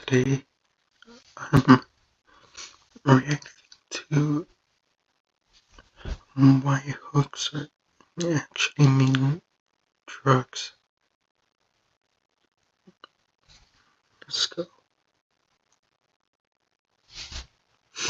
Today I'm reacting to why hooks are actually mean drugs. Let's go.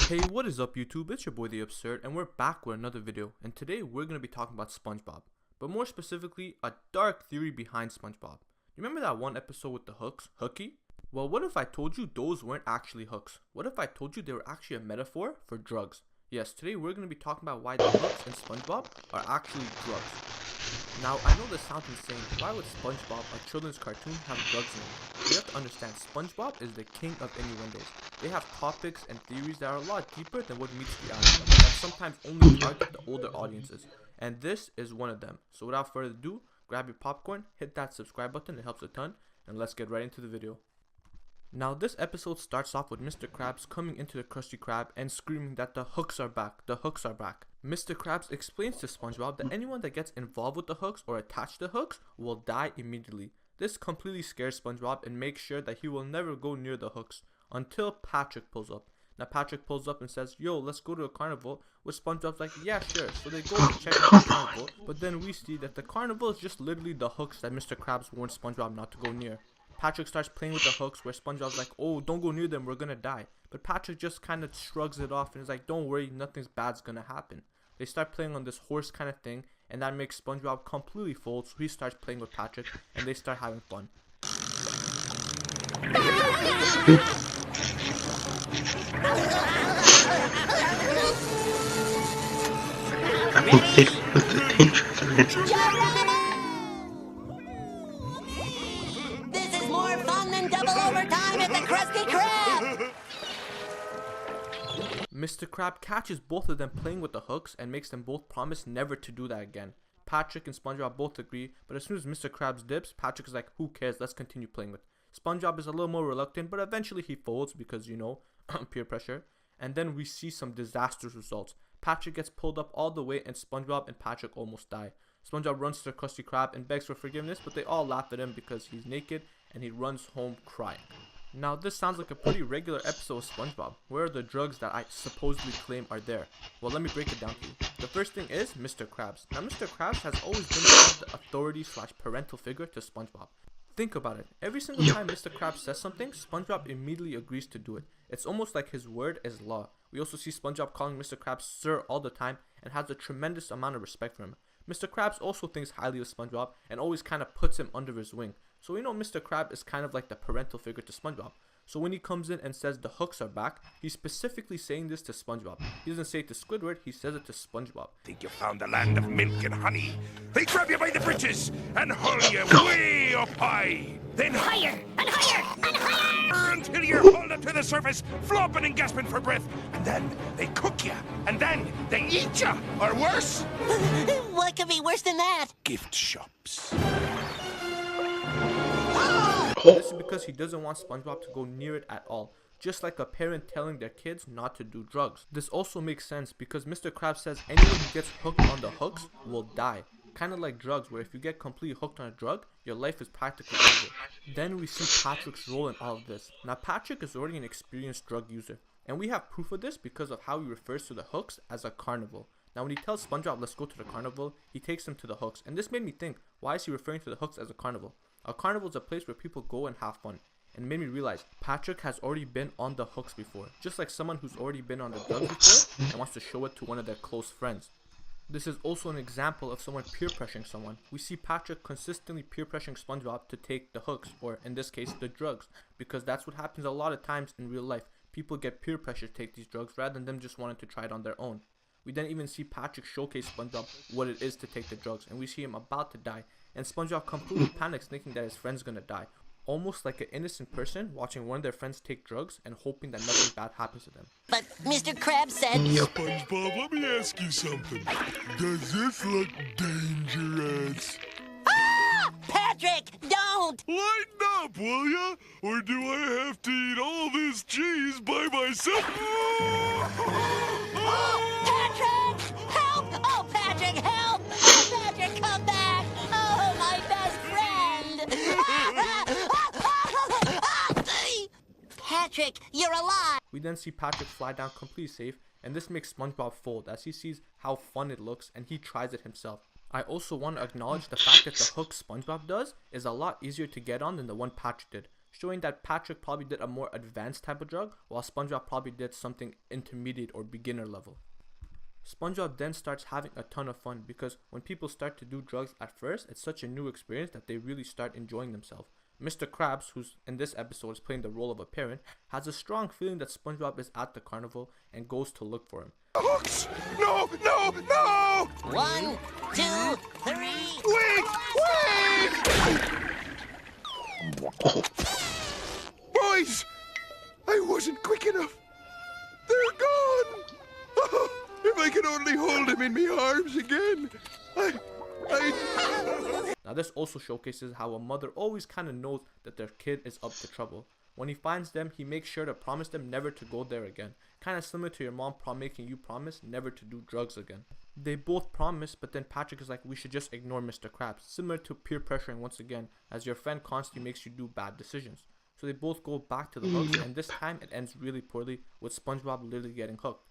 Hey, what is up YouTube? It's your boy The Absurd and we're back with another video, and today we're going to be talking about Spongebob, but more specifically a dark theory behind Spongebob. You remember that one episode with the hooks, Hooky? Well, what if I told you those weren't actually hooks? What if I told you they were actually a metaphor for drugs? Yes, today we're going to be talking about why the hooks in Spongebob are actually drugs. Now, I know this sounds insane. Why would Spongebob, a children's cartoon, have drugs in it? You have to understand, Spongebob is the king of innuendos. They have topics and theories that are a lot deeper than what meets the eye, that sometimes only target the older audiences. And this is one of them. So without further ado, grab your popcorn, hit that subscribe button, it helps a ton, and let's get right into the video. Now, this episode starts off with Mr. Krabs coming into the Krusty Krab and screaming that the hooks are back, the hooks are back. Mr. Krabs explains to SpongeBob that anyone that gets involved with the hooks or attached to the hooks will die immediately. This completely scares SpongeBob and makes sure that he will never go near the hooks until Patrick pulls up. Now Patrick pulls up and says, "Yo, let's go to a carnival," which SpongeBob's like, "Yeah, sure." So they go to check out the carnival, but then we see that the carnival is just literally the hooks that Mr. Krabs warned SpongeBob not to go near. Patrick starts playing with the hooks where SpongeBob's like, "Oh, don't go near them, we're gonna die." But Patrick just kind of shrugs it off and is like, "Don't worry, nothing's bad's gonna happen." They start playing on this horse kind of thing, and that makes SpongeBob completely fold, so he starts playing with Patrick and they start having fun. I hope they don't put the dangers in. This is more fun than double overtime at the Krusty Krab! Mr. Krab catches both of them playing with the hooks and makes them both promise never to do that again. Patrick and SpongeBob both agree, but as soon as Mr. Krabs dips, Patrick is like, "Who cares, let's continue playing with." SpongeBob is a little more reluctant, but eventually he folds because, you know, peer pressure. And then we see some disastrous results. Patrick gets pulled up all the way and SpongeBob and Patrick almost die. SpongeBob runs to the Krusty Krab and begs for forgiveness, but they all laugh at him because he's naked and he runs home crying. Now, this sounds like a pretty regular episode of Spongebob. Where are the drugs that I supposedly claim are there? Well, let me break it down to you. The first thing is Mr. Krabs. Now, Mr. Krabs has always been the authority / parental figure to SpongeBob. Think about it. Every single time Mr. Krabs says something, SpongeBob immediately agrees to do it. It's almost like his word is law. We also see SpongeBob calling Mr. Krabs sir all the time and has a tremendous amount of respect for him. Mr. Krabs also thinks highly of SpongeBob and always kind of puts him under his wing. So we know Mr. Krab is kind of like the parental figure to SpongeBob. So when he comes in and says the hooks are back, he's specifically saying this to SpongeBob. He doesn't say it to Squidward, he says it to SpongeBob. Think you found the land of milk and honey? They grab you by the britches and hurl you way up high. Then Higher and higher and higher! until you're hauled up to the surface, flopping and gasping for breath. And then they cook you. And then they eat you. Or worse, What could be worse than that? gift shops. This is because he doesn't want SpongeBob to go near it at all. Just like a parent telling their kids not to do drugs. This also makes sense because Mr. Krabs says anyone who gets hooked on the hooks will die. Kind of like drugs, where if you get completely hooked on a drug, your life is practically over. Then we see Patrick's role in all of this. Now Patrick is already an experienced drug user, and we have proof of this because of how he refers to the hooks as a carnival. Now when he tells SpongeBob let's go to the carnival, he takes him to the hooks, and this made me think, why is he referring to the hooks as a carnival? A carnival is a place where people go and have fun. And it made me realize Patrick has already been on the hooks before, just like someone who's already been on the drugs before and wants to show it to one of their close friends. This is also an example of someone peer pressuring someone. We see Patrick consistently peer pressuring SpongeBob to take the hooks, or in this case the drugs, because that's what happens a lot of times in real life. People get peer pressure to take these drugs rather than them just wanting to try it on their own. We then even see Patrick showcase SpongeBob what it is to take the drugs, and we see him about to die, and SpongeBob completely panics thinking that his friend's gonna die. Almost like an innocent person watching one of their friends take drugs and hoping that nothing bad happens to them. But Mr. Krabs said... SpongeBob, let me ask you something. Does this look dangerous? Ah! Patrick, don't! Lighten up, will ya? Or do I have to eat all this cheese by myself? Patrick! Help! Oh, Patrick, help! Oh, Patrick, come back! Oh, my best friend! Patrick, you're alive! We then see Patrick fly down completely safe, and this makes SpongeBob fold as he sees how fun it looks and he tries it himself. I also want to acknowledge the fact that the hook SpongeBob does is a lot easier to get on than the one Patrick did, showing that Patrick probably did a more advanced type of drug, while SpongeBob probably did something intermediate or beginner level. SpongeBob then starts having a ton of fun because when people start to do drugs at first, it's such a new experience that they really start enjoying themselves. Mr. Krabs, who's in this episode is playing the role of a parent, has a strong feeling that SpongeBob is at the carnival and goes to look for him. Hooks! No, no, no! 1, 2, 3. Wait! Boys! I wasn't quick enough. They're gone! Oh, if I could only hold him in my arms again. Now this also showcases how a mother always kind of knows that their kid is up to trouble. When he finds them, he makes sure to promise them never to go there again. Kind of similar to your mom making you promise never to do drugs again. They both promise, but then Patrick is like, we should just ignore Mr. Krabs. Similar to peer pressuring once again, as your friend constantly makes you do bad decisions. So they both go back to the hooks, and this time it ends really poorly with SpongeBob literally getting hooked.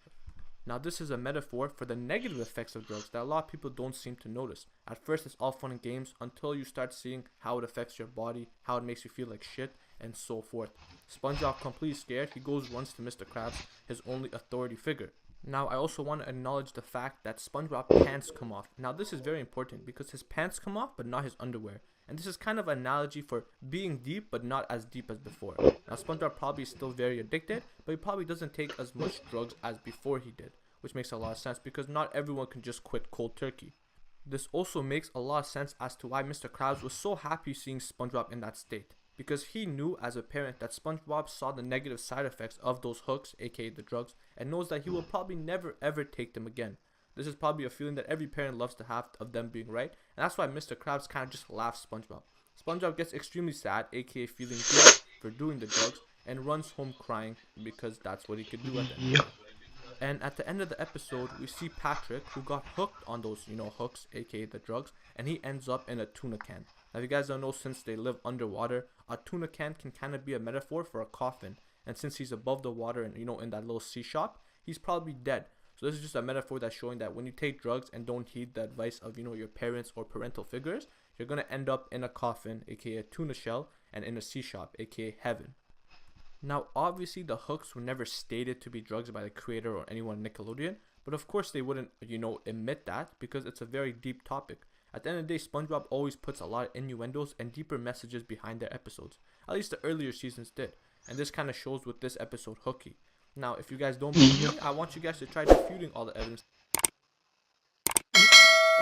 Now this is a metaphor for the negative effects of drugs that a lot of people don't seem to notice. At first it's all fun and games until you start seeing how it affects your body, how it makes you feel like shit, and so forth. SpongeBob completely scared, he runs to Mr. Krabs, his only authority figure. Now I also want to acknowledge the fact that SpongeBob's pants come off. Now this is very important because his pants come off but not his underwear. And this is kind of an analogy for being deep but not as deep as before. Now SpongeBob probably is still very addicted, but he probably doesn't take as much drugs as before he did, which makes a lot of sense because not everyone can just quit cold turkey. This also makes a lot of sense as to why Mr. Krabs was so happy seeing SpongeBob in that state, because he knew as a parent that SpongeBob saw the negative side effects of those hooks, aka the drugs, and knows that he will probably never ever take them again. This is probably a feeling that every parent loves to have of them being right, and that's why Mr. Krabs kind of just laughs SpongeBob. SpongeBob gets extremely sad, aka feeling guilt for doing the drugs, and runs home crying because that's what he could do at the end. Yep. And at the end of the episode, we see Patrick, who got hooked on those, hooks, aka the drugs, and he ends up in a tuna can. Now, if you guys don't know, since they live underwater, a tuna can kind of be a metaphor for a coffin. And since he's above the water and, in that little sea shop, he's probably dead. So this is just a metaphor that's showing that when you take drugs and don't heed the advice of, your parents or parental figures, you're going to end up in a coffin, aka a tuna shell, and in a sea shop, aka heaven. Now, obviously, the hooks were never stated to be drugs by the creator or anyone at Nickelodeon, but of course they wouldn't, admit that because it's a very deep topic. At the end of the day, SpongeBob always puts a lot of innuendos and deeper messages behind their episodes. At least the earlier seasons did, and this kind of shows with this episode, Hooky. Now, if you guys don't believe me, I want you guys to try refuting all the evidence.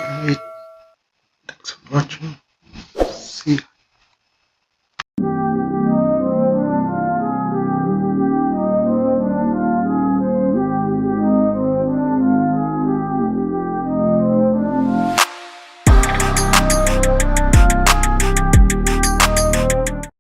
Alright, thanks for watching. See ya.